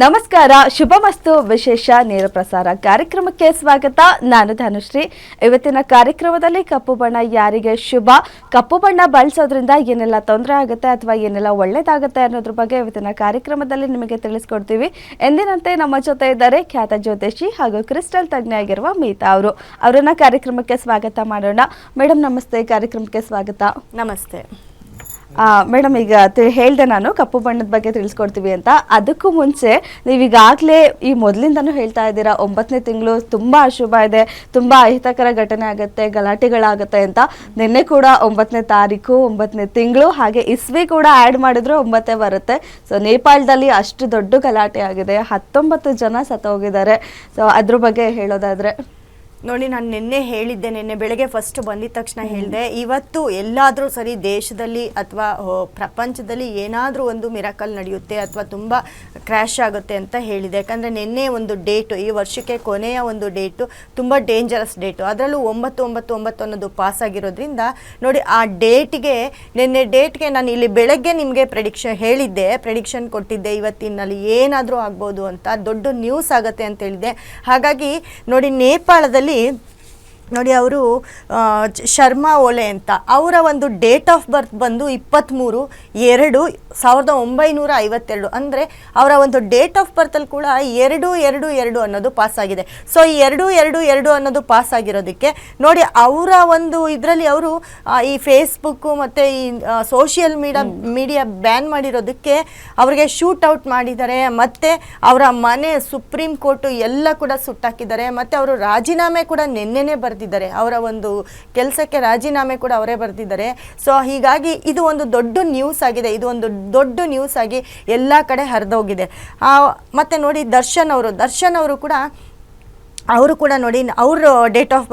ನಮಸ್ಕಾರ, ಶುಭಮಸ್ತು ವಿಶೇಷ ನೇರ ಪ್ರಸಾರ ಕಾರ್ಯಕ್ರಮಕ್ಕೆ ಸ್ವಾಗತ. ನಾನು ಧನುಶ್ರೀ. ಇವತ್ತಿನ ಕಾರ್ಯಕ್ರಮದಲ್ಲಿ ಕಪ್ಪು ಬಣ್ಣ ಯಾರಿಗೆ ಶುಭ, ಕಪ್ಪು ಬಣ್ಣ ಬಳಸೋದ್ರಿಂದ ಏನೆಲ್ಲ ತೊಂದರೆ ಆಗುತ್ತೆ ಅಥವಾ ಏನೆಲ್ಲ ಒಳ್ಳೇದಾಗುತ್ತೆ ಅನ್ನೋದ್ರ ಬಗ್ಗೆ ಇವತ್ತಿನ ಕಾರ್ಯಕ್ರಮದಲ್ಲಿ ನಿಮಗೆ ತಿಳಿಸ್ಕೊಡ್ತೀವಿ. ಎಂದಿನಂತೆ ನಮ್ಮ ಜೊತೆ ಇದ್ದಾರೆ ಖ್ಯಾತ ಜ್ಯೋತಿಷಿ ಹಾಗೂ ಕ್ರಿಸ್ಟಲ್ ತಜ್ಞ ಆಗಿರುವ ಮೀತಾ ಅವರು. ಅವರನ್ನ ಕಾರ್ಯಕ್ರಮಕ್ಕೆ ಸ್ವಾಗತ ಮಾಡೋಣ. ಮೇಡಮ್ ನಮಸ್ತೆ, ಕಾರ್ಯಕ್ರಮಕ್ಕೆ ಸ್ವಾಗತ. ನಮಸ್ತೆ ಮೇಡಮ್, ಈಗ ಹೇಳ್ದೆ ನಾನು ಕಪ್ಪು ಬಣ್ಣದ ಬಗ್ಗೆ ತಿಳಿಸ್ಕೊಡ್ತೀವಿ ಅಂತ. ಅದಕ್ಕೂ ಮುಂಚೆ ನೀವೀಗಾಗಲೇ ಈ ಮೊದಲಿಂದನೂ ಹೇಳ್ತಾ ಇದ್ದೀರಾ 9ನೇ ತಿಂಗಳು ತುಂಬ ಅಶುಭ ಇದೆ, ತುಂಬ ಅಹಿತಕರ ಘಟನೆ ಆಗುತ್ತೆ, ಗಲಾಟೆಗಳಾಗುತ್ತೆ ಅಂತ. ನಿನ್ನೆ ಕೂಡ 9ನೇ ತಾರೀಕು, 9ನೇ ತಿಂಗಳು, ಹಾಗೆ ಇಸ್ವಿ ಕೂಡ ಆ್ಯಡ್ ಮಾಡಿದ್ರು 9 ಬರುತ್ತೆ. ಸೊ ನೇಪಾಳದಲ್ಲಿ ಅಷ್ಟು ದೊಡ್ಡ ಗಲಾಟೆ ಆಗಿದೆ, 19 ಜನ ಸತ್ತೋಗಿದ್ದಾರೆ. ಸೊ ಅದ್ರ ಬಗ್ಗೆ ಹೇಳೋದಾದ್ರೆ ನೋಡಿ, ನಾನು ನಿನ್ನೆ ಹೇಳಿದ್ದೆ, ನಿನ್ನೆ ಬೆಳಗ್ಗೆ ಫಸ್ಟ್ ಬಂದಿದ ತಕ್ಷಣ ಹೇಳಿದೆ, ಇವತ್ತು ಎಲ್ಲಾದರೂ ಸರಿ ದೇಶದಲ್ಲಿ ಅಥವಾ ಪ್ರಪಂಚದಲ್ಲಿ ಏನಾದರೂ ಒಂದು ಮಿರಾಕಲ್ ನಡೆಯುತ್ತೆ ಅಥವಾ ತುಂಬ ಕ್ರ್ಯಾಶ್ ಆಗುತ್ತೆ ಅಂತ ಹೇಳಿದೆ. ಯಾಕಂದರೆ ನಿನ್ನೆ ಒಂದು ಡೇಟು, ಈ ವರ್ಷಕ್ಕೆ ಕೊನೆಯ ಒಂದು ಡೇಟು, ತುಂಬ ಡೇಂಜರಸ್ ಡೇಟು, ಅದರಲ್ಲೂ 9/9/9 ಅನ್ನೋದು ಪಾಸ್ ಆಗಿರೋದ್ರಿಂದ ನೋಡಿ ಆ ಡೇಟ್ಗೆ, ನಿನ್ನೆ ಡೇಟ್ಗೆ ನಾನು ಇಲ್ಲಿ ಬೆಳಗ್ಗೆ ನಿಮಗೆ ಪ್ರೆಡಿಕ್ಷನ್ ಕೊಟ್ಟಿದ್ದೆ, ಇವತ್ತಿನಲ್ಲಿ ಏನಾದರೂ ಆಗ್ಬೋದು ಅಂತ, ದೊಡ್ಡ ನ್ಯೂಸ್ ಆಗುತ್ತೆ ಅಂತ ಹೇಳಿದೆ. ಹಾಗಾಗಿ ನೋಡಿ, ನೇಪಾಳದಲ್ಲಿ ನೋಡಿ ಅವರು ಶರ್ಮಾ ಓಲೆ ಅಂತ, ಅವರ ಒಂದು ಡೇಟ್ ಆಫ್ ಬರ್ತ್ ಬಂದು 23/2/1952. ಅಂದರೆ ಅವರ ಒಂದು ಡೇಟ್ ಆಫ್ ಬರ್ತಲ್ಲಿ ಕೂಡ 2/2/2 ಅನ್ನೋದು ಪಾಸ್ ಆಗಿದೆ. ಸೊ ಈ 2/2/2 ಅನ್ನೋದು ಪಾಸ್ ಆಗಿರೋದಕ್ಕೆ ನೋಡಿ, ಅವರ ಒಂದು ಇದರಲ್ಲಿ ಅವರು ಈ ಫೇಸ್ಬುಕ್ಕು ಮತ್ತು ಈ ಸೋಷಿಯಲ್ ಮೀಡಿಯಾ ಬ್ಯಾನ್ ಮಾಡಿರೋದಕ್ಕೆ ಅವ್ರಿಗೆ ಶೂಟ್ ಔಟ್ ಮಾಡಿದ್ದಾರೆ. ಮತ್ತು ಅವರ ಮನೆ, ಸುಪ್ರೀಂ ಕೋರ್ಟು ಎಲ್ಲ ಕೂಡ ಸುಟ್ಟಾಕಿದ್ದಾರೆ. ಮತ್ತು ಅವರು ರಾಜೀನಾಮೆ ಕೂಡ ನಿನ್ನೆನೇ ಬರೆದಿದ್ದಾರೆ, ಅವರ ಒಂದು ಕೆಲಸಕ್ಕೆ ರಾಜೀನಾಮೆ ಕೂಡ ಅವರೇ ಬರೆದಿದ್ದಾರೆ. ಸೊ ಹೀಗಾಗಿ ಇದು ಒಂದು ದೊಡ್ಡ ನ್ಯೂಸ್ ಆಗಿದೆ, ಇದು ಒಂದು ದೊಡ್ಡ ನ್ಯೂಸ್ ಆಗಿ ಎಲ್ಲ ಕಡೆ ಹರಿದೋಗಿದೆ. ಮತ್ತು ನೋಡಿ, ದರ್ಶನ್ ಅವರು ಕೂಡ ನೋಡಿ, ಅವ್ರ ಡೇಟ್ ಆಫ್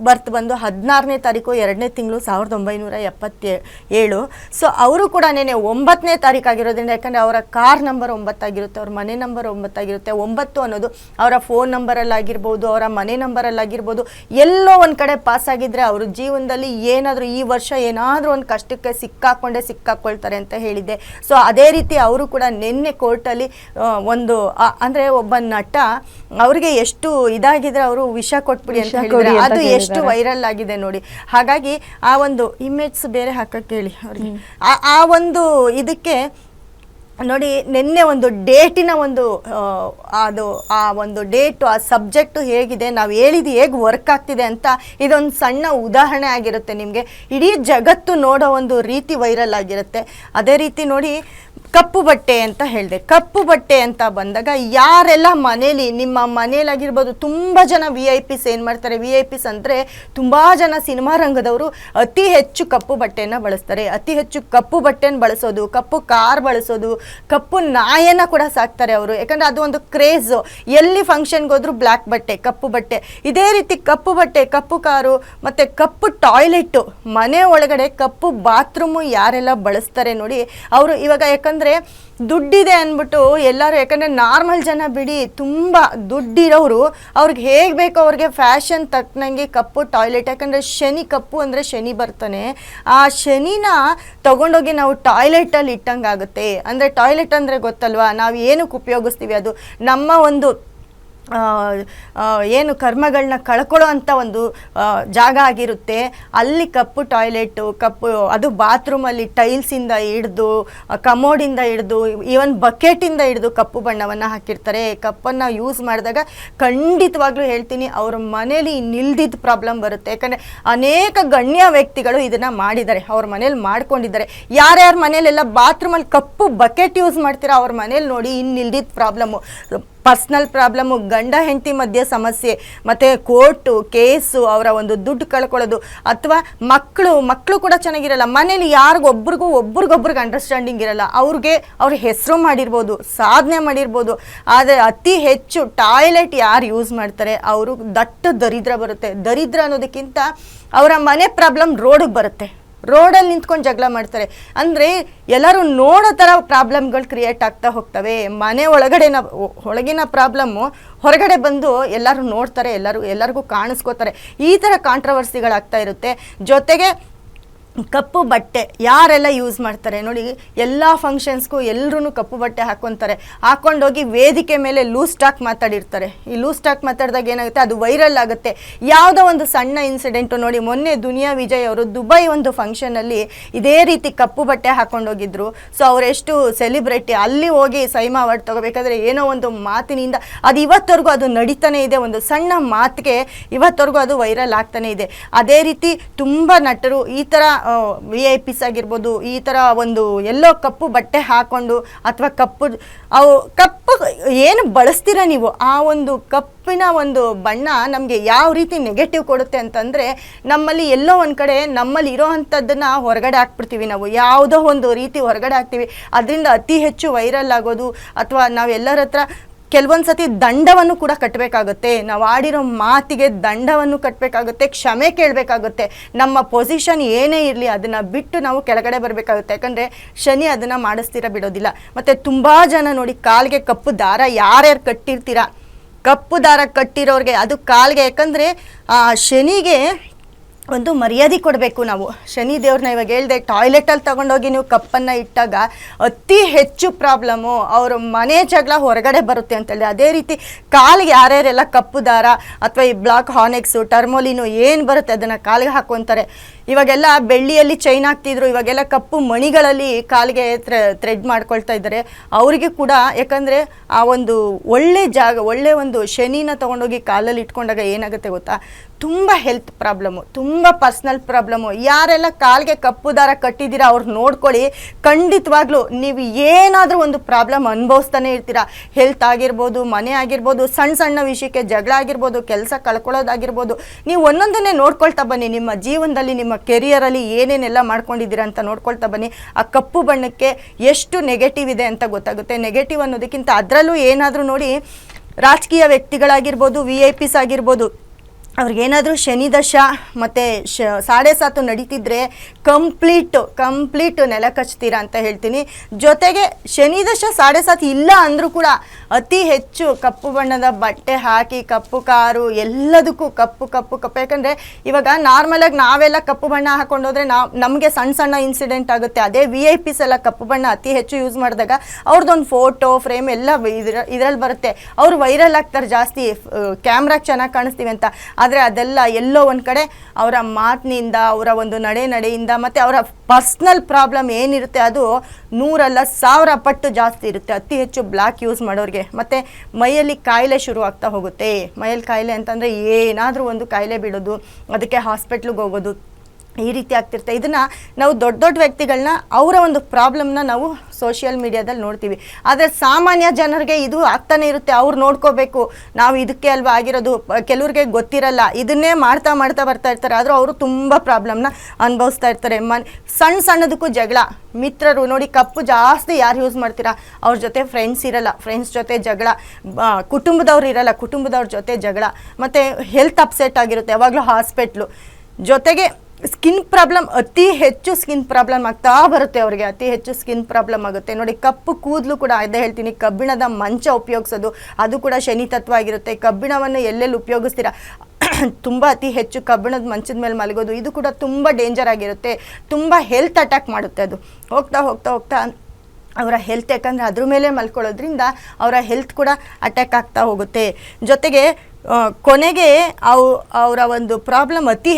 ಬರ್ತ್ ಬಂದು 16ನೇ ತಾರೀಕು 2ನೇ ತಿಂಗಳು 1977. ಸೊ ಅವರು ಕೂಡ ನೆನೆ 9ನೇ ತಾರೀಕು ಆಗಿರೋದ್ರಿಂದ, ಯಾಕಂದರೆ ಅವರ ಕಾರ್ ನಂಬರ್ 9 ಆಗಿರುತ್ತೆ, ಅವ್ರ ಮನೆ ನಂಬರ್ 9 ಆಗಿರುತ್ತೆ. 9 ಅನ್ನೋದು ಅವರ ಫೋನ್ ನಂಬರಲ್ಲಾಗಿರ್ಬೋದು, ಅವರ ಮನೆ ನಂಬರಲ್ಲಾಗಿರ್ಬೋದು, ಎಲ್ಲೋ ಒಂದು ಕಡೆ ಪಾಸ್ ಆಗಿದ್ದರೆ ಅವರು ಜೀವನದಲ್ಲಿ ಏನಾದರೂ ಈ ವರ್ಷ ಏನಾದರೂ ಒಂದು ಕಷ್ಟಕ್ಕೆ ಸಿಕ್ಕಾಕೊಳ್ತಾರೆ ಅಂತ ಹೇಳಿದ್ದೆ. ಸೊ ಅದೇ ರೀತಿ ಅವರು ಕೂಡ ನಿನ್ನೆ ಕೋರ್ಟಲ್ಲಿ ಒಂದು ಅಂದರೆ ಒಬ್ಬ ನಟ, ಅವ್ರಿಗೆ ಎಷ್ಟು ಇದಾಗಿದ್ರೆ ಅವರು ವಿಷ ಕೊಟ್ಬಿಡಿ ಅಂತ ಹೇಳಿದ್ರೆ, ಅದು ಎಷ್ಟು ವೈರಲ್ ಆಗಿದೆ ನೋಡಿ. ಹಾಗಾಗಿ ಆ ಒಂದು ಇಮೇಜ್ ಬೇರೆ ಹಾಕಕ್ಕೆ ಹೇಳಿ ಅವ್ರಿಗೆ. ಆ ಒಂದು ಇದಕ್ಕೆ ನೋಡಿ, ನಿನ್ನೆ ಒಂದು ಡೇಟಿನ ಒಂದು ಅದು ಆ ಒಂದು ಡೇಟು, ಆ ಸಬ್ಜೆಕ್ಟು ಹೇಗಿದೆ, ನಾವು ಹೇಳಿದ್ದು ಹೇಗೆ ವರ್ಕ್ ಆಗ್ತಿದೆ ಅಂತ ಇದೊಂದು ಸಣ್ಣ ಉದಾಹರಣೆ ಆಗಿರುತ್ತೆ ನಿಮಗೆ. ಇಡೀ ಜಗತ್ತು ನೋಡೋ ಒಂದು ರೀತಿ ವೈರಲ್ ಆಗಿರುತ್ತೆ. ಅದೇ ರೀತಿ ನೋಡಿ, ಕಪ್ಪು ಬಟ್ಟೆ ಅಂತ ಹೇಳಿದೆ. ಕಪ್ಪು ಬಟ್ಟೆ ಅಂತ ಬಂದಾಗ ಯಾರೆಲ್ಲ ಮನೇಲಿ, ನಿಮ್ಮ ಮನೇಲಾಗಿರ್ಬೋದು, ತುಂಬ ಜನ VIP ಏನು ಮಾಡ್ತಾರೆ, VIP ಅಂದರೆ ತುಂಬ ಜನ ಸಿನಿಮಾ ರಂಗದವರು ಅತಿ ಹೆಚ್ಚು ಕಪ್ಪು ಬಟ್ಟೆಯನ್ನು ಬಳಸ್ತಾರೆ. ಅತಿ ಹೆಚ್ಚು ಕಪ್ಪು ಬಟ್ಟೆನ ಬಳಸೋದು, ಕಪ್ಪು ಕಾರ್ ಬಳಸೋದು, ಕಪ್ಪು ನಾಯನ ಕೂಡ ಸಾಕ್ತಾರೆ ಅವರು. ಯಾಕಂದರೆ ಅದು ಒಂದು ಕ್ರೇಜು. ಎಲ್ಲಿ ಫಂಕ್ಷನ್ಗೆ ಹೋದ್ರು ಬ್ಲ್ಯಾಕ್ ಬಟ್ಟೆ, ಕಪ್ಪು ಬಟ್ಟೆ. ಇದೇ ರೀತಿ ಕಪ್ಪು ಬಟ್ಟೆ, ಕಪ್ಪು ಕಾರು ಮತ್ತು ಕಪ್ಪು ಟಾಯ್ಲೆಟ್ಟು, ಮನೆ ಒಳಗಡೆ ಕಪ್ಪು ಬಾತ್ರೂಮು ಯಾರೆಲ್ಲ ಬಳಸ್ತಾರೆ ನೋಡಿ, ಅವರು ಇವಾಗ ಯಾಕಂದರೆ ದುಡ್ಡಿದೆ ಅಂದ್ಬಿಟ್ಟು ಎಲ್ಲರೂ, ಯಾಕಂದರೆ ನಾರ್ಮಲ್ ಜನ ಬಿಡಿ, ತುಂಬ ದುಡ್ಡಿರೋರು ಅವ್ರಿಗೆ ಹೇಗೆ ಬೇಕೋ ಅವ್ರಿಗೆ ಫ್ಯಾಷನ್ ತಕ್ಕನಂಗೆ ಕಪ್ಪು ಟಾಯ್ಲೆಟ್, ಯಾಕಂದರೆ ಶನಿ, ಕಪ್ಪು ಅಂದರೆ ಶನಿ ಬರ್ತಾನೆ, ಆ ಶನಿನ ತಗೊಂಡೋಗಿ ನಾವು ಟಾಯ್ಲೆಟಲ್ಲಿ ಇಟ್ಟಂಗೆ ಆಗುತ್ತೆ. ಅಂದರೆ ಟಾಯ್ಲೆಟ್ ಅಂದರೆ ಗೊತ್ತಲ್ವಾ, ನಾವು ಏನಕ್ಕೆ ಉಪಯೋಗಿಸ್ತೀವಿ, ಅದು ನಮ್ಮ ಒಂದು ಏನು ಕರ್ಮಗಳನ್ನ ಕಳ್ಕೊಳ್ಳೋ ಅಂಥ ಒಂದು ಜಾಗ ಆಗಿರುತ್ತೆ. ಅಲ್ಲಿ ಕಪ್ಪು ಟಾಯ್ಲೆಟು, ಕಪ್ಪು, ಅದು ಬಾತ್ರೂಮಲ್ಲಿ ಟೈಲ್ಸಿಂದ ಹಿಡ್ದು, ಕಮೋಡಿಂದ ಹಿಡ್ದು, ಈವನ್ ಬಕೆಟಿಂದ ಹಿಡ್ದು ಕಪ್ಪು ಬಣ್ಣವನ್ನು ಹಾಕಿರ್ತಾರೆ. ಕಪ್ಪನ್ನು ಯೂಸ್ ಮಾಡಿದಾಗ ಖಂಡಿತವಾಗ್ಲೂ ಹೇಳ್ತೀನಿ, ಅವ್ರ ಮನೇಲಿ ನಿಲ್ದಿದ್ದ ಪ್ರಾಬ್ಲಮ್ ಬರುತ್ತೆ. ಯಾಕಂದರೆ ಅನೇಕ ಗಣ್ಯ ವ್ಯಕ್ತಿಗಳು ಇದನ್ನು ಮಾಡಿದ್ದಾರೆ, ಅವ್ರ ಮನೇಲಿ ಮಾಡ್ಕೊಂಡಿದ್ದಾರೆ. ಯಾರ್ಯಾರ ಮನೇಲೆಲ್ಲ ಬಾತ್ರೂಮಲ್ಲಿ ಕಪ್ಪು ಬಕೆಟ್ ಯೂಸ್ ಮಾಡ್ತೀರಾ, ಅವ್ರ ಮನೇಲಿ ನೋಡಿ ಇನ್ನಿಲ್ದಿದ್ದ ಪ್ರಾಬ್ಲಮ್ಮು, ಪರ್ಸ್ನಲ್ ಪ್ರಾಬ್ಲಮ್ಮು, ಗಂಡ ಹೆಂಡತಿ ಮಧ್ಯೆ ಸಮಸ್ಯೆ, ಮತ್ತು ಕೋರ್ಟು ಕೇಸು, ಅವರ ಒಂದು ದುಡ್ಡು ಕಳ್ಕೊಳ್ಳೋದು, ಅಥವಾ ಮಕ್ಕಳು ಕೂಡ ಚೆನ್ನಾಗಿರಲ್ಲ ಮನೇಲಿ, ಒಬ್ರಿಗೊಬ್ರಿಗೆ ಅಂಡರ್ಸ್ಟ್ಯಾಂಡಿಂಗ್ ಇರಲ್ಲ. ಅವ್ರ ಹೆಸರು ಮಾಡಿರ್ಬೋದು, ಸಾಧನೆ ಮಾಡಿರ್ಬೋದು, ಆದರೆ ಅತಿ ಹೆಚ್ಚು ಟಾಯ್ಲೆಟ್ ಯಾರು ಯೂಸ್ ಮಾಡ್ತಾರೆ ಅವರು ದಟ್ಟ ದರಿದ್ರ ಬರುತ್ತೆ. ದರಿದ್ರ ಅನ್ನೋದಕ್ಕಿಂತ ಅವರ ಮನೆ ಪ್ರಾಬ್ಲಮ್ ರೋಡಿಗೆ ಬರುತ್ತೆ, ರೋಡಲ್ಲಿ ನಿಂತ್ಕೊಂಡು ಜಗಳ ಮಾಡ್ತಾರೆ. ಅಂದರೆ ಎಲ್ಲರೂ ನೋಡೋ ಥರ ಪ್ರಾಬ್ಲಮ್ಗಳು ಕ್ರಿಯೇಟ್ ಆಗ್ತಾ ಹೋಗ್ತವೆ. ಮನೆ ಒಳಗಿನ ಪ್ರಾಬ್ಲಮ್ಮು ಹೊರಗಡೆ ಬಂದು ಎಲ್ಲರೂ ನೋಡ್ತಾರೆ, ಎಲ್ಲರಿಗೂ ಕಾಣಿಸ್ಕೋತಾರೆ. ಈ ಥರ ಕಾಂಟ್ರವರ್ಸಿಗಳಾಗ್ತಾ ಇರುತ್ತೆ. ಜೊತೆಗೆ ಕಪ್ಪು ಬಟ್ಟೆ ಯಾರೆಲ್ಲ ಯೂಸ್ ಮಾಡ್ತಾರೆ ನೋಡಿ, ಎಲ್ಲ ಫಂಕ್ಷನ್ಸ್ಗೂ ಎಲ್ಲರೂ ಕಪ್ಪು ಬಟ್ಟೆ ಹಾಕ್ಕೊತಾರೆ, ಹಾಕ್ಕೊಂಡೋಗಿ ವೇದಿಕೆ ಮೇಲೆ ಲೂಸ್ ಟಾಕ್ ಮಾತಾಡಿರ್ತಾರೆ. ಈ ಲೂಸ್ ಟಾಕ್ ಮಾತಾಡಿದಾಗ ಏನಾಗುತ್ತೆ, ಅದು ವೈರಲ್ ಆಗುತ್ತೆ. ಯಾವುದೋ ಒಂದು ಸಣ್ಣ ಇನ್ಸಿಡೆಂಟು ನೋಡಿ, ಮೊನ್ನೆ ದುನಿಯಾ ವಿಜಯ್ ಅವರು ದುಬೈ ಒಂದು ಫಂಕ್ಷನಲ್ಲಿ ಇದೇ ರೀತಿ ಕಪ್ಪು ಬಟ್ಟೆ ಹಾಕ್ಕೊಂಡೋಗಿದ್ರು. ಸೊ ಅವರೆಷ್ಟು ಸೆಲಿಬ್ರಿಟಿ, ಅಲ್ಲಿ ಹೋಗಿ ಸೈಮಾ ಅವಾರ್ಡ್ ತಗೋಬೇಕಾದ್ರೆ ಏನೋ ಒಂದು ಮಾತಿನಿಂದ ಅದು ಇವತ್ತವರೆಗೂ ಅದು ನಡೀತಾನೆ ಇದೆ. ಒಂದು ಸಣ್ಣ ಮಾತಿಗೆ ಇವತ್ತವರೆಗೂ ಅದು ವೈರಲ್ ಆಗ್ತಾನೆ ಇದೆ. ಅದೇ ರೀತಿ ತುಂಬ ನಟರು ಈ ಥರ VIP ಆಗಿರ್ಬೋದು, ಈ ಥರ ಒಂದು ಎಲ್ಲೋ ಕಪ್ಪು ಬಟ್ಟೆ ಹಾಕ್ಕೊಂಡು ಅಥವಾ ಕಪ್ಪು ಏನು ಬಳಸ್ತೀರ ನೀವು, ಆ ಒಂದು ಕಪ್ಪಿನ ಒಂದು ಬಣ್ಣ ನಮಗೆ ಯಾವ ರೀತಿ ನೆಗೆಟಿವ್ ಕೊಡುತ್ತೆ ಅಂತಂದರೆ, ನಮ್ಮಲ್ಲಿ ಎಲ್ಲೋ ಒಂದು ಕಡೆ ನಮ್ಮಲ್ಲಿ ಇರೋ ಅಂಥದ್ದನ್ನು ಹೊರಗಡೆ ಹಾಕ್ಬಿಡ್ತೀವಿ ನಾವು, ಯಾವುದೋ ಒಂದು ರೀತಿ ಹೊರಗಡೆ ಹಾಕ್ತೀವಿ. ಅದರಿಂದ ಅತಿ ಹೆಚ್ಚು ವೈರಲ್ ಆಗೋದು, ಅಥವಾ ನಾವೆಲ್ಲರ ಹತ್ರ ಕೆಲವೊಂದು ಸತಿ ದಂಡವನ್ನು ಕೂಡ ಕಟ್ಟಬೇಕಾಗುತ್ತೆ. ನಾವು ಆಡಿರೋ ಮಾತಿಗೆ ದಂಡವನ್ನು ಕಟ್ಟಬೇಕಾಗುತ್ತೆ, ಕ್ಷಮೆ ಕೇಳಬೇಕಾಗುತ್ತೆ. ನಮ್ಮ ಪೊಸಿಷನ್ ಏನೇ ಇರಲಿ ಅದನ್ನು ಬಿಟ್ಟು ನಾವು ಕೆಳಗಡೆ ಬರಬೇಕಾಗುತ್ತೆ. ಯಾಕಂದರೆ ಶನಿ ಅದನ್ನು ಮಾಡಿಸ್ತೀರ ಬಿಡೋದಿಲ್ಲ. ಮತ್ತು ತುಂಬ ಜನ ನೋಡಿ, ಕಾಲಿಗೆ ಕಪ್ಪು ದಾರ ಯಾರ್ಯಾರು ಕಟ್ಟಿರ್ತೀರ, ಕಪ್ಪು ದಾರ ಕಟ್ಟಿರೋರಿಗೆ ಅದು ಕಾಲಿಗೆ, ಯಾಕಂದರೆ ಶನಿಗೆ ಒಂದು ಮರ್ಯಾದೆ ಕೊಡಬೇಕು ನಾವು. ಶನಿ ದೇವ್ರನ್ನ ಇವಾಗ ಹೇಳಿದೆ, ಟಾಯ್ಲೆಟಲ್ಲಿ ತಗೊಂಡೋಗಿ ನೀವು ಕಪ್ಪನ್ನು ಇಟ್ಟಾಗ ಅತಿ ಹೆಚ್ಚು ಪ್ರಾಬ್ಲಮ್ಮು, ಅವ್ರ ಮನೆ ಜಗಳ ಹೊರಗಡೆ ಬರುತ್ತೆ ಅಂತೇಳಿ. ಅದೇ ರೀತಿ ಕಾಲಿಗೆ ಯಾರ್ಯಾರೆಲ್ಲ ಕಪ್ಪು ದಾರ ಅಥವಾ ಈ ಬ್ಲಾಕ್ ಹಾನೆಕ್ಸು, ಟರ್ಮೋಲಿನು ಏನು ಬರುತ್ತೆ ಅದನ್ನು ಕಾಲಿಗೆ ಹಾಕ್ಕೊತಾರೆ. ಇವಾಗೆಲ್ಲ ಬೆಳ್ಳಿಯಲ್ಲಿ ಚೈನ್ ಹಾಕ್ತಿದ್ರು, ಇವಾಗೆಲ್ಲ ಕಪ್ಪು ಮಣಿಗಳಲ್ಲಿ ಕಾಲಿಗೆ ಥ್ರೆಡ್ ಮಾಡ್ಕೊಳ್ತಾ ಇದ್ದಾರೆ. ಅವರಿಗೆ ಕೂಡ, ಯಾಕಂದರೆ ಆ ಒಂದು ಒಳ್ಳೆ ಜಾಗ, ಒಳ್ಳೆ ಒಂದು ಶನಿನ ತೊಗೊಂಡೋಗಿ ಕಾಲಲ್ಲಿ ಇಟ್ಕೊಂಡಾಗ ಏನಾಗುತ್ತೆ ಗೊತ್ತಾ, ತುಂಬ ಹೆಲ್ತ್ ಪ್ರಾಬ್ಲಮ್ಮು, ತುಂಬ ಪರ್ಸ್ನಲ್ ಪ್ರಾಬ್ಲಮ್ಮು. ಯಾರೆಲ್ಲ ಕಾಲಿಗೆ ಕಪ್ಪು ದಾರ ಕಟ್ಟಿದ್ದೀರಾ ಅವ್ರು ನೋಡ್ಕೊಳ್ಳಿ. ಖಂಡಿತವಾಗ್ಲೂ ನೀವು ಏನಾದರೂ ಒಂದು ಪ್ರಾಬ್ಲಮ್ ಅನುಭವಿಸ್ತಾನೆ ಇರ್ತೀರ. ಹೆಲ್ತ್ ಆಗಿರ್ಬೋದು, ಮನೆ ಆಗಿರ್ಬೋದು, ಸಣ್ಣ ಸಣ್ಣ ವಿಷಯಕ್ಕೆ ಜಗಳ ಆಗಿರ್ಬೋದು, ಕೆಲಸ ಕಳ್ಕೊಳ್ಳೋದಾಗಿರ್ಬೋದು. ನೀವು ಒಂದೊಂದನ್ನೇ ನೋಡ್ಕೊಳ್ತಾ ಬನ್ನಿ. ನಿಮ್ಮ ಜೀವನದಲ್ಲಿ, ನಿಮ್ಮ ಕೆರಿಯರಲ್ಲಿ ಏನೇನೆಲ್ಲ ಮಾಡ್ಕೊಂಡಿದ್ದೀರಾ ಅಂತ ನೋಡ್ಕೊಳ್ತಾ ಬನ್ನಿ. ಆ ಕಪ್ಪು ಬಣ್ಣಕ್ಕೆ ಎಷ್ಟು ನೆಗೆಟಿವ್ ಇದೆ ಅಂತ ಗೊತ್ತಾಗುತ್ತೆ. ನೆಗೆಟಿವ್ ಅನ್ನೋದಕ್ಕಿಂತ ಅದರಲ್ಲೂ ಏನಾದರೂ ನೋಡಿ, ರಾಜಕೀಯ ವ್ಯಕ್ತಿಗಳಾಗಿರ್ಬೋದು, VIPs ಆಗಿರ್ಬೋದು, ಅವ್ರಿಗೇನಾದರೂ ಶನಿ ದಶ ಮತ್ತು 7.5 ನಡೀತಿದ್ರೆ ಕಂಪ್ಲೀಟು ನೆಲ ಕಚ್ತೀರಾ ಅಂತ ಹೇಳ್ತೀನಿ. ಜೊತೆಗೆ ಶನಿ ದಶ 7.5 ಇಲ್ಲ ಅಂದರೂ ಕೂಡ ಅತಿ ಹೆಚ್ಚು ಕಪ್ಪು ಬಣ್ಣದ ಬಟ್ಟೆ ಹಾಕಿ, ಕಪ್ಪು ಕಾರು, ಎಲ್ಲದಕ್ಕೂ ಕಪ್ಪು. ಯಾಕಂದರೆ ಇವಾಗ ನಾರ್ಮಲಾಗಿ ನಾವೆಲ್ಲ ಕಪ್ಪು ಬಣ್ಣ ಹಾಕೊಂಡೋದ್ರೆ ನಮಗೆ ಸಣ್ಣ ಇನ್ಸಿಡೆಂಟ್ ಆಗುತ್ತೆ. ಅದೇ VIPs ಎಲ್ಲ ಕಪ್ಪು ಬಣ್ಣ ಅತಿ ಹೆಚ್ಚು ಯೂಸ್ ಮಾಡಿದಾಗ ಅವ್ರದ್ದೊಂದು ಫೋಟೋ ಫ್ರೇಮ್ ಎಲ್ಲ ಇದರಲ್ಲಿ ಬರುತ್ತೆ. ಅವರು ವೈರಲ್ ಆಗ್ತಾರೆ ಜಾಸ್ತಿ, ಕ್ಯಾಮ್ರಾಗೆ ಚೆನ್ನಾಗಿ ಕಾಣಿಸ್ತೀವಿ ಅಂತ. ಆದರೆ ಅದೆಲ್ಲ ಎಲ್ಲೋ ಒಂದು ಕಡೆ ಅವರ ಮಾತಿನಿಂದ, ಅವರ ಒಂದು ನಡೆಯಿಂದ, ಮತ್ತು ಅವರ ಪರ್ಸ್ನಲ್ ಪ್ರಾಬ್ಲಮ್ ಏನಿರುತ್ತೆ ಅದು 100 ಅಲ್ಲ 1000 ಪಟ್ಟು ಜಾಸ್ತಿ ಇರುತ್ತೆ ಅತಿ ಹೆಚ್ಚು ಬ್ಲ್ಯಾಕ್ ಯೂಸ್ ಮಾಡೋರಿಗೆ. ಮತ್ತು ಮೈಯಲ್ಲಿ ಕಾಯಿಲೆ ಶುರು ಆಗ್ತಾ ಹೋಗುತ್ತೆ. ಮೈಯಲ್ಲಿ ಕಾಯಿಲೆ ಅಂತಂದರೆ ಏನಾದರೂ ಒಂದು ಕಾಯಿಲೆ ಬಿಡೋದು, ಅದಕ್ಕೆ ಹಾಸ್ಪಿಟ್ಲಿಗೆ ಹೋಗೋದು, ಈ ರೀತಿ ಆಗ್ತಿರುತ್ತೆ. ಇದನ್ನು ನಾವು ದೊಡ್ಡ ವ್ಯಕ್ತಿಗಳನ್ನ, ಅವರ ಒಂದು ಪ್ರಾಬ್ಲಮ್ನ ನಾವು ಸೋಷಿಯಲ್ ಮೀಡಿಯಾದಲ್ಲಿ ನೋಡ್ತೀವಿ. ಆದರೆ ಸಾಮಾನ್ಯ ಜನರಿಗೆ ಇದು ಆಗ್ತಾನೆ ಇರುತ್ತೆ. ಅವ್ರು ನೋಡ್ಕೋಬೇಕು, ನಾವು ಇದಕ್ಕೆ ಅಲ್ವಾ ಆಗಿರೋದು. ಕೆಲವ್ರಿಗೆ ಗೊತ್ತಿರಲ್ಲ, ಇದನ್ನೇ ಮಾಡ್ತಾ ಬರ್ತಾ ಇರ್ತಾರೆ. ಆದರೂ ಅವರು ತುಂಬ ಪ್ರಾಬ್ಲಮ್ನ ಅನುಭವಿಸ್ತಾ ಇರ್ತಾರೆ. ಸಣ್ಣದಕ್ಕೂ ಜಗಳ. ಮಿತ್ರರು ನೋಡಿ, ಕಪ್ಪು ಜಾಸ್ತಿ ಯಾರು ಯೂಸ್ ಮಾಡ್ತೀರಾ, ಅವ್ರ ಜೊತೆ ಫ್ರೆಂಡ್ಸ್ ಇರಲ್ಲ, ಫ್ರೆಂಡ್ಸ್ ಜೊತೆ ಜಗಳ, ಕುಟುಂಬದವ್ರು ಇರಲ್ಲ, ಕುಟುಂಬದವ್ರ ಜೊತೆ ಜಗಳ, ಮತ್ತು ಹೆಲ್ತ್ ಅಪ್ಸೆಟ್ ಆಗಿರುತ್ತೆ, ಯಾವಾಗಲೂ ಹಾಸ್ಪಿಟ್ಲು. ಜೊತೆಗೆ ಸ್ಕಿನ್ ಪ್ರಾಬ್ಲಮ್, ಅತಿ ಹೆಚ್ಚು ಸ್ಕಿನ್ ಪ್ರಾಬ್ಲಮ್ ಆಗ್ತಾ ಬರುತ್ತೆ ಅವರಿಗೆ, ಅತಿ ಹೆಚ್ಚು ಸ್ಕಿನ್ ಪ್ರಾಬ್ಲಮ್ ಆಗುತ್ತೆ ನೋಡಿ. ಕಪ್ಪು ಕೂದಲು ಕೂಡ ಅದೇ ಹೇಳ್ತೀನಿ, ಕಬ್ಬಿಣದ ಮಂಚ ಉಪಯೋಗಿಸೋದು ಅದು ಕೂಡ ಶನಿ ತತ್ವ ಆಗಿರುತ್ತೆ. ಕಬ್ಬಿಣವನ್ನು ಎಲ್ಲೆಲ್ಲಿ ಉಪಯೋಗಿಸ್ತೀರಾ, ತುಂಬ ಅತಿ ಹೆಚ್ಚು ಕಬ್ಬಿಣದ ಮಂಚದ ಮೇಲೆ ಮಲಗೋದು, ಇದು ಕೂಡ ತುಂಬ ಡೇಂಜರ್ ಆಗಿರುತ್ತೆ. ತುಂಬ ಹೆಲ್ತ್ ಅಟ್ಯಾಕ್ ಮಾಡುತ್ತೆ ಅದು. ಹೋಗ್ತಾ ಅವರ ಹೆಲ್ತ್, ಯಾಕಂದರೆ ಅದ್ರ ಮೇಲೆ ಮಲ್ಕೊಳ್ಳೋದ್ರಿಂದ ಅವರ ಹೆಲ್ತ್ ಕೂಡ ಅಟ್ಯಾಕ್ ಆಗ್ತಾ ಹೋಗುತ್ತೆ. ಜೊತೆಗೆ ಕೊನೆಗೆ ಅವರ ಒಂದು ಪ್ರಾಬ್ಲಮ್ ಅತಿ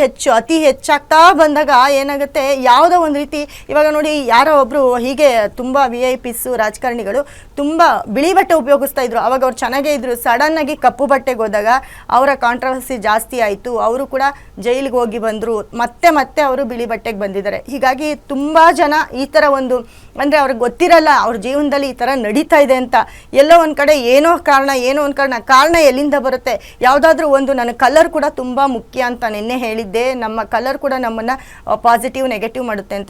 ಹೆಚ್ಚಾಗ್ತಾ ಬಂದಾಗ ಏನಾಗುತ್ತೆ, ಯಾವುದೋ ಒಂದು ರೀತಿ, ಇವಾಗ ನೋಡಿ ಯಾರೋ ಒಬ್ಬರು ಹೀಗೆ ತುಂಬ VIPs ರಾಜಕಾರಣಿಗಳು ತುಂಬ ಬಿಳಿ ಬಟ್ಟೆ ಉಪಯೋಗಿಸ್ತಾ ಇದ್ರು. ಅವಾಗ ಅವ್ರು ಚೆನ್ನಾಗೇ ಇದ್ರು. ಸಡನ್ನಾಗಿ ಕಪ್ಪು ಬಟ್ಟೆಗೆ ಹೋದಾಗ ಅವರ ಕಾಂಟ್ರವರ್ಸಿ ಜಾಸ್ತಿ ಆಯಿತು. ಅವರು ಕೂಡ ಜೈಲಿಗೆ ಹೋಗಿ ಬಂದರು. ಮತ್ತೆ ಅವರು ಬಿಳಿ ಬಟ್ಟೆಗೆ ಬಂದಿದ್ದಾರೆ. ಹೀಗಾಗಿ ತುಂಬ ಜನ ಈ ಥರ ಒಂದು, ಅಂದರೆ ಅವ್ರಿಗೆ ಗೊತ್ತಿರಲ್ಲ ಅವ್ರ ಜೀವನದಲ್ಲಿ ಈ ಥರ ನಡೀತಾ ಇದೆ ಅಂತ. ಎಲ್ಲೋ ಒಂದು ಕಡೆ ಏನೋ ಕಾರಣ ಎಲ್ಲಿಂದ ಬರುತ್ತೆ. ಯಾವುದಾದ್ರೂ ಒಂದು, ನನ್ನ ಕಲರ್ ಕೂಡ ತುಂಬ ಮುಖ್ಯ ಅಂತ ನಿನ್ನೆ ಹೇಳಿದ್ದೆ. ನಮ್ಮ ಕಲರ್ ಕೂಡ ನಮ್ಮನ್ನು ಪಾಸಿಟಿವ್ ನೆಗೆಟಿವ್ ಮಾಡುತ್ತೆ ಅಂತ.